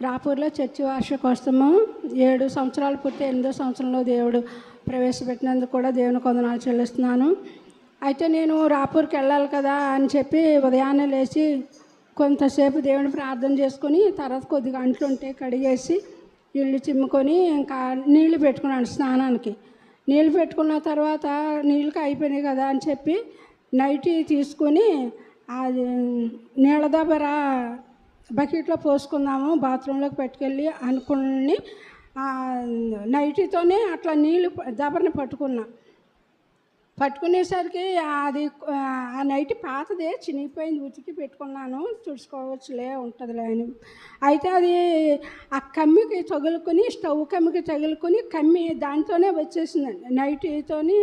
రాపూర్లో church వార్షికోత్సవము 7 సంవత్సరాలు పూర్తి 8వ సంవత్సరంలో దేవుడు ప్రవేశపెట్టినందుకు కూడా దేవునికి వందనాలు చెల్లిస్తున్నాను. అయితే నేను రాపూర్కి వెళ్ళాలి కదా అని చెప్పి ఉదయాన్నే లేచి కొంతసేపు దేవుని ప్రార్థన చేసుకొని తర్వాత కొద్దిగా అంట్లు ఉంటే కడిగేసి ఇల్లు చిమ్ముకొని ఇంకా నీళ్లు పెట్టుకున్నాను స్నానానికి. నీళ్ళు పెట్టుకున్న తర్వాత నీళ్ళకి అయిపోయినాయి కదా అని చెప్పి నైటీ తీసుకొని అది నీళ్ళ దబర బకెట్లో పోసుకుందాము బాత్రూంలోకి పెట్టుకెళ్ళి అనుకుని నైటీతోనే అట్లా నీళ్ళు దబరని పట్టుకునేసరికి అది ఆ నైట్ పాతదే చినిగిపోయింది. ఉతికి పెట్టుకున్నాను, తుడుచుకోవచ్చులే ఉంటుందిలే అని. అయితే అది ఆ కమ్మికి తగులుకొని స్టవ్ కమ్మికి తగులుకొని కమ్మి దాంతోనే వచ్చేసిందండి. నైటీతోని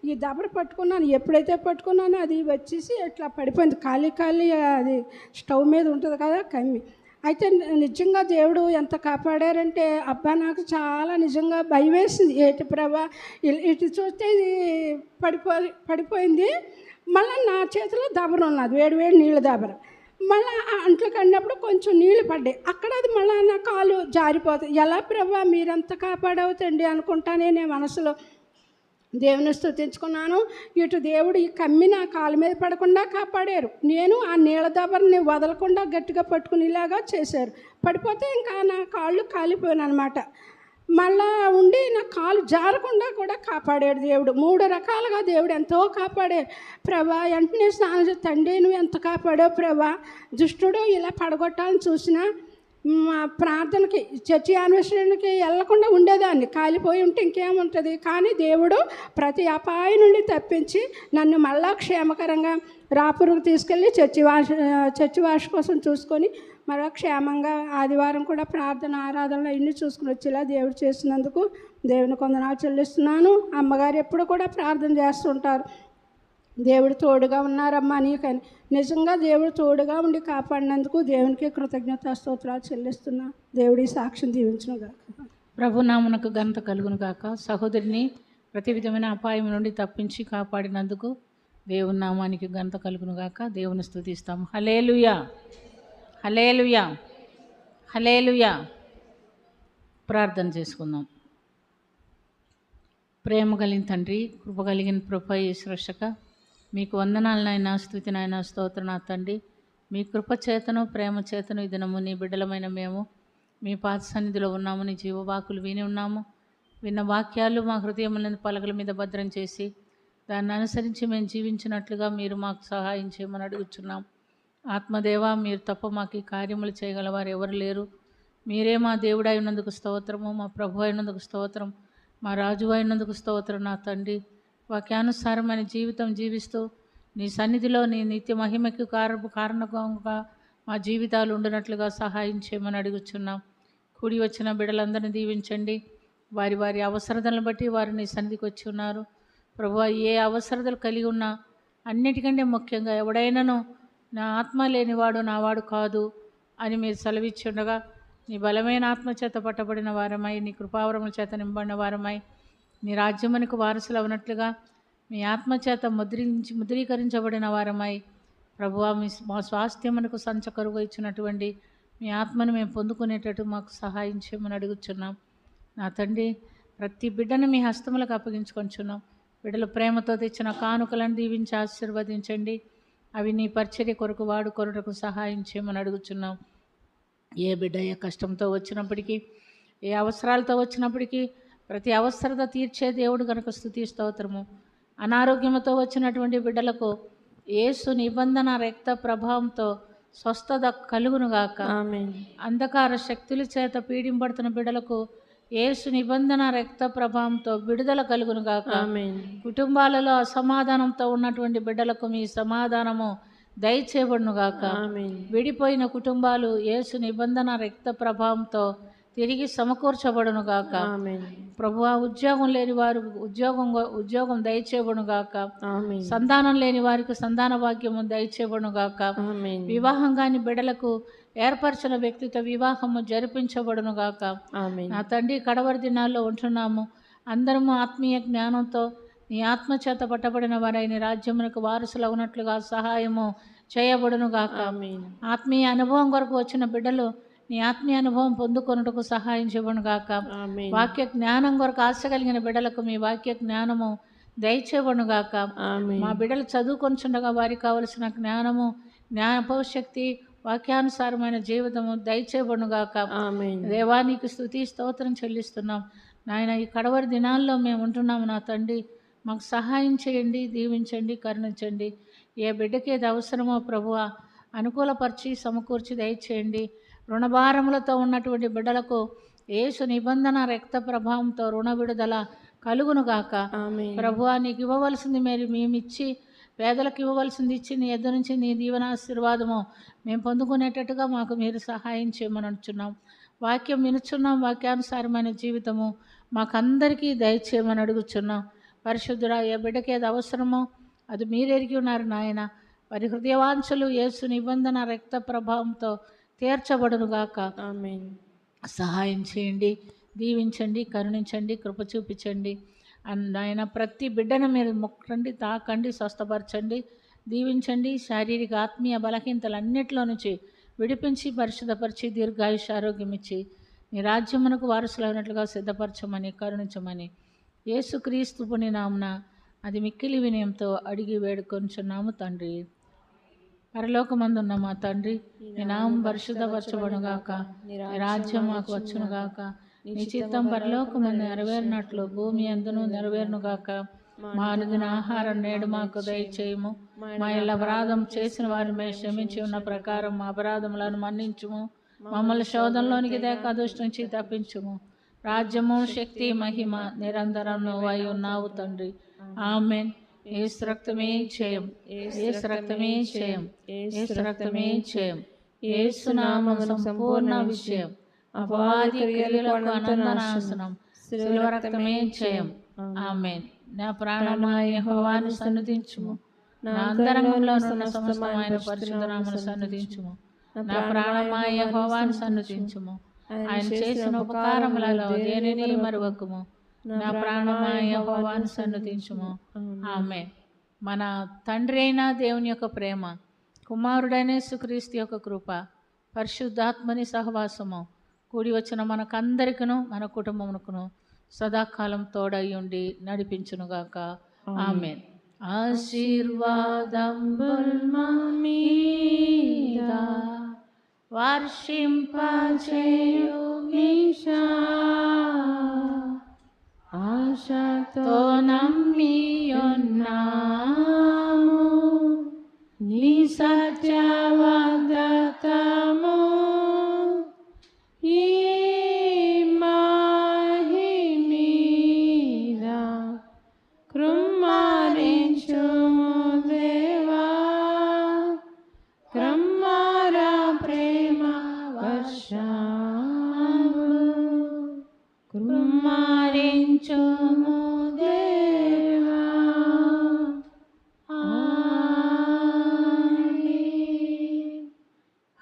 ఈ దబర పట్టుకున్నాను. ఎప్పుడైతే పట్టుకున్నానో అది వచ్చేసి ఇట్లా పడిపోయింది. ఖాళీ అది స్టవ్ మీద ఉంటుంది కదా కమ్మి. అయితే నిజంగా దేవుడు ఎంత కాపాడారంటే అబ్బా నాకు చాలా నిజంగా భయం వేసింది. ఏటి ప్రభా ఇటు చూస్తే ఇది పడిపోయింది. మళ్ళీ నా చేతిలో దబర ఉన్నది, వేడి నీళ్ళ దబర. మళ్ళీ అంట్లు కడినప్పుడు కొంచెం నీళ్ళు పడ్డాయి. అక్కడ అది మళ్ళీ నా కాలు జారిపోతుంది. ఎలా ప్రభా మీరెంత కాపాడవుతండి అనుకుంటానే నేను మనసులో దేవుని స్తుతించుకున్నాను. ఇటు దేవుడు ఈ కమ్మి నా కాళ్ళ మీద పడకుండా కాపాడారు. నేను ఆ నీళ్ళ దబరని వదలకుండా గట్టిగా పట్టుకునేలాగా చేశారు. పడిపోతే ఇంకా నా కాళ్ళు కాలిపోయాను అనమాట. మళ్ళా ఉండి నా కాలు జారకుండా కూడా కాపాడాడు దేవుడు. 3 రకాలుగా దేవుడు ఎంతో కాపాడాడు. ప్రభా వెంటనే స్నానం తండ్రి నువ్వు ఎంత కాపాడావు ప్రభా. దుష్టుడు ఇలా పడగొట్టాలని చూసినా మా ప్రార్థనకి చర్చి యానివర్సరీకి వెళ్ళకుండా ఉండేదాన్ని. కాలిపోయి ఉంటే ఇంకేముంటుంది. కానీ దేవుడు ప్రతి అపాయం నుండి తప్పించి నన్ను మళ్ళా క్షేమకరంగా రాపూర్కి తీసుకెళ్ళి చర్చి వార్షికోత్సవం చూసుకొని మరో క్షేమంగా ఆదివారం కూడా ప్రార్థన ఆరాధనలు ఇన్ని చూసుకుని వచ్చేలా దేవుడు చేసినందుకు దేవునికి వందనాలు చెల్లిస్తున్నాను. అమ్మగారు ఎప్పుడు కూడా ప్రార్థన చేస్తుంటారు, దేవుడు తోడుగా ఉన్నారమ్మా నీకని. నిజంగా దేవుడు తోడుగా ఉండి కాపాడినందుకు దేవునికి కృతజ్ఞతా స్తోత్రాలు చెల్లిస్తున్నా. దేవుడి సాక్ష్యం దీవించును గాక. ప్రభునామునకు ఘనత కలుగును గాక. సహోదరిని ప్రతి విధమైన అపాయం నుండి తప్పించి కాపాడినందుకు దేవుని నామానికి ఘనత కలుగును గాక. దేవుని స్తుతిస్తాం. హల్లెలూయా, హల్లెలూయా, హల్లెలూయా. ప్రార్థన చేసుకుందాం. ప్రేమ కలిగిన తండ్రి, కృప కలిగిన ప్రభు యేసురక్షక, మీకు వందనాలు నాయన, స్తుతి నాయన, స్తోత్రం నా తండ్రి. మీ కృప చేతను ప్రేమ చేతను ఈ దినము నీ బిడ్డలమైన మేము మీ పాద సన్నిధిలో ఉన్నాము. నీ జీవవాకులు విని ఉన్నాము. విన్న వాక్యాలు మా హృదయములను పలకల మీద భద్రం చేసి దాన్ని అనుసరించి మేము జీవించినట్లుగా మీరు మాకు సహాయం చేయమని అడుగుచున్నాం. ఆత్మదేవ, మీరు తప్ప మాకు ఈ కార్యములు చేయగలవారు ఎవరు లేరు. మీరే మా దేవుడు అయినందుకు స్తోత్రము, మా ప్రభు అయినందుకు స్తోత్రం, మా రాజు అయినందుకు స్తోత్రం నా తండ్రి. వాక్యానుసారమైన జీవితం జీవిస్తూ నీ సన్నిధిలో నీ నిత్య మహిమకి కారణంగా మా జీవితాలు ఉండినట్లుగా సహాయం చేయమని అడుగుచున్నాం. కూడి వచ్చిన బిడ్డలందరినీ దీవించండి. వారి వారి అవసరతలను బట్టి వారు నీ సన్నిధికి వచ్చి ఉన్నారు. ప్రభువా, ఏ అవసరతలు కలిగి ఉన్నా అన్నిటికంటే ముఖ్యంగా ఎవడైనాను నా ఆత్మ లేనివాడు నావాడు కాదు అని మీరు సెలవిచ్చి ఉండగా నీ బలమైన ఆత్మ చేత పట్టబడిన వారమై, నీ కృపావరముల చేత నింపబడిన వారమై, నీ రాజ్యమునకు వారసులు అవునట్లుగా మీ ఆత్మచేత ముద్రీకరించబడిన వారమై ప్రభువా, మా స్వాస్థ్యమునకు సంచకరుగా ఇచ్చినటువంటి మీ ఆత్మను మేము పొందుకునేటట్టు మాకు సహాయం చేయమని అడుగుచున్నాం. నా తండ్రి, ప్రతి బిడ్డను మీ హస్తములకు అప్పగించుకొంచున్నాం. బిడ్డలు ప్రేమతో తెచ్చిన కానుకలను దీవించి ఆశీర్వదించండి. అవి నీ పరిచర్య కొరకు వాడుకొనుటకు సహాయం చేయమని అడుగుచున్నాం. ఏ బిడ్డ ఏ కష్టంతో వచ్చినప్పటికీ, ఏ అవసరాలతో వచ్చినప్పటికీ ప్రతి అవసరత తీర్చే దేవుడు కనుక స్తుతి స్తోత్రము. అనారోగ్యంతో వచ్చినటువంటి బిడ్డలకు యేసు నిబంధన రక్త ప్రభావంతో స్వస్థత కలుగునుగాక. అంధకార శక్తుల చేత పీడింపడుతున్న బిడ్డలకు యేసు నిబంధన రక్త ప్రభావంతో విడుదల కలుగునుగాక. కుటుంబాలలో అసమాధానంతో ఉన్నటువంటి బిడ్డలకు మీ సమాధానము దయచేయబడునుగాక. విడిపోయిన కుటుంబాలు యేసు నిబంధన రక్త ప్రభావంతో తిరిగి సమకూర్చబడునుగాక. ప్రభువా, ఉద్యోగం లేని వారు ఉద్యోగం దయచేయబడునుగాక. సంతానం లేని వారికి సంతాన భాగ్యము దయచేయబడునుగాక. వివాహం కాని బిడ్డలకు ఏర్పరచిన వ్యక్తితో వివాహము జరిపించబడునుగాక. నా తండ్రి, కడవరి దినాల్లో ఉంటున్నాము. అందరము ఆత్మీయ జ్ఞానంతో నీ ఆత్మచేత పట్టబడిన వారైన రాజ్యమునకు వారసులు అవునట్లుగా సహాయము చేయబడునుగాక. ఆత్మీయ అనుభవం కొరకు వచ్చిన బిడ్డలు నీ ఆత్మీయ అనుభవం పొందుకొనుటకు సహాయం చేయబడును గాక. ఆమేన్. వాక్య జ్ఞానం కొరకు ఆశ కలిగిన బిడ్డలకు మీ వాక్య జ్ఞానము దయచేయబడును గాక. ఆమేన్. మా బిడ్డలు చదువుకొనిచుండగా వారికి కావలసిన జ్ఞానము, జ్ఞానపశక్తి, వాక్యానుసారమైన జీవితము దయచేయబడును గాక. ఆమేన్. దేవానికి స్తుతి స్తోత్రం చెల్లిస్తున్నాం నాయన. ఈ కడవరి దినాల్లో మేము ఉంటున్నాము నా తండ్రి. మాకు సహాయం చేయండి, దీవించండి, కరుణించండి. ఏ బిడ్డకి ఏది అవసరమో ప్రభువా అనుకూలపరిచి సమకూర్చి దయచేయండి. రుణభారములతో ఉన్నటువంటి బిడ్డలకు యేసు నిబంధన రక్త ప్రభావంతో రుణ విడుదల కలుగునుగాక. ఆమేన్. ప్రభువా నీకు ఇవ్వవలసింది మేమిచ్చి, పేదలకు ఇవ్వవలసింది ఇచ్చి, నీ ఎదురు నుంచి నీ దీవెనాశీర్వాదము మేము పొందుకునేటట్టుగా మాకు మీరు సహాయం చేయమని అంటున్నాం. వాక్యం వినుచున్నాం, వాక్యానుసారమైన జీవితము మాకందరికీ దయచేయమని అడుగుచున్నాం. పరిశుద్ధుడా, ఏ బిడ్డకి ఏది అవసరమో అది మీరు ఎరిగి ఉన్నారు నాయన. వారి హృదయవాంఛలు యేసు నిబంధన రక్త ప్రభావంతో తీర్చబడునుగాక. ఆమేన్. సహాయం చేయండి, దీవించండి, కరుణించండి, కృప చూపించండి. నాయన ప్రతి బిడ్డను మీరు మొక్కండి, తాకండి, స్వస్థపరచండి, దీవించండి. శారీరక ఆత్మీయ బలహీనతలన్నిటిలో నుంచి విడిపించి పరిశుద్ధపరిచి దీర్ఘాయుష ఆరోగ్యం ఇచ్చి నీ రాజ్యమునకు వారసులైనట్లుగా సిద్ధపరచమని, కరుణించమని యేసుక్రీస్తు పుణ్య నామున అది మిక్కిలి వినయంతో అడిగి వేడుకొంచున్నాము తండ్రి. పరలోకమందున్న మా తండ్రి, నీ నామం పరిశుద్ధపరచబడుగాక, నీ రాజ్యం మాకు వచ్చునుగాక, నీ చిత్తం పరలోకమందు నెరవేరినట్లు భూమి అందును నెరవేరునుగాక. మా అనుదిన ఆహారం నేడు మాకు దయచేయము. మా ఇళ్ళ అపరాధం చేసిన వారిని మేము క్షమించి ఉన్న ప్రకారం మా అపరాధములను మన్నించుము. మమ్మల్ని శోధనలోనికి తేక అదృష్టం నుంచి తప్పించుము. రాజ్యము, శక్తి, మహిమ నిరంతరం నువ్వై ఉన్నావు తండ్రి. ఆమేన్. యేసు రక్తమే జయం, యేసు రక్తమే జయం, యేసు రక్తమే జయం. యేసు నామము సంపూర్ణ విజయం, అపవాది క్రియలకు అనంతనాశనం, శిలువ రక్తమే జయం. ఆమేన్. నా ప్రాణమా యెహోవాను సన్నుతించుము, నా అంతరంగంలో ఉన్న సమస్తమైన పరిశుద్ధ నామమును సన్నుతించుము. నా ప్రాణమా యెహోవాను సన్నుతించుము, ఆయన చేసిన ఉపకారములలో దేనిని మరువకుము. నా ప్రాణమా యెహోవాను సన్నుతించుము. ఆమేన్. మన తండ్రి అయిన దేవుని యొక్క ప్రేమ, కుమారుడైన యేసుక్రీస్తు యొక్క కృప, పరిశుద్ధాత్మని సహవాసము కూడి వచ్చిన మనకందరికను మన కుటుంబమునకును సదాకాలం తోడై ఉండి నడిపించునుగాక. ఆమేన్. ఆశీర్వాదంబుల్ మా మీద వర్షింపచేయుమీశా, ఆశతో నమ్మియున్నాము నీ సత్యవాగ్దానము. ఈ మహిమీద కృమ్మరించుము దేవా, కృమ్మర ప్రేమ వర్షము కృమ్మరించుము దేవా.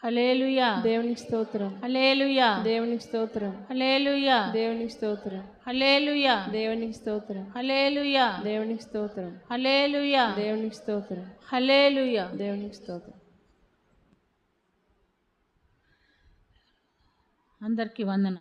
హల్లెలూయా, దేవునికి స్తోత్రం, హల్లెలూయా, దేవునికి స్తోత్రం, హల్లెలూయా, దేవునికి స్తోత్రం, హల్లెలూయా, దేవునికి స్తోత్రం, హల్లెలూయా, దేవునికి స్తోత్రం, హల్లెలూయా, దేవునికి స్తోత్రం, హల్లెలూయా. దేవునికి స్తోత్రం. అందరికీ వందన.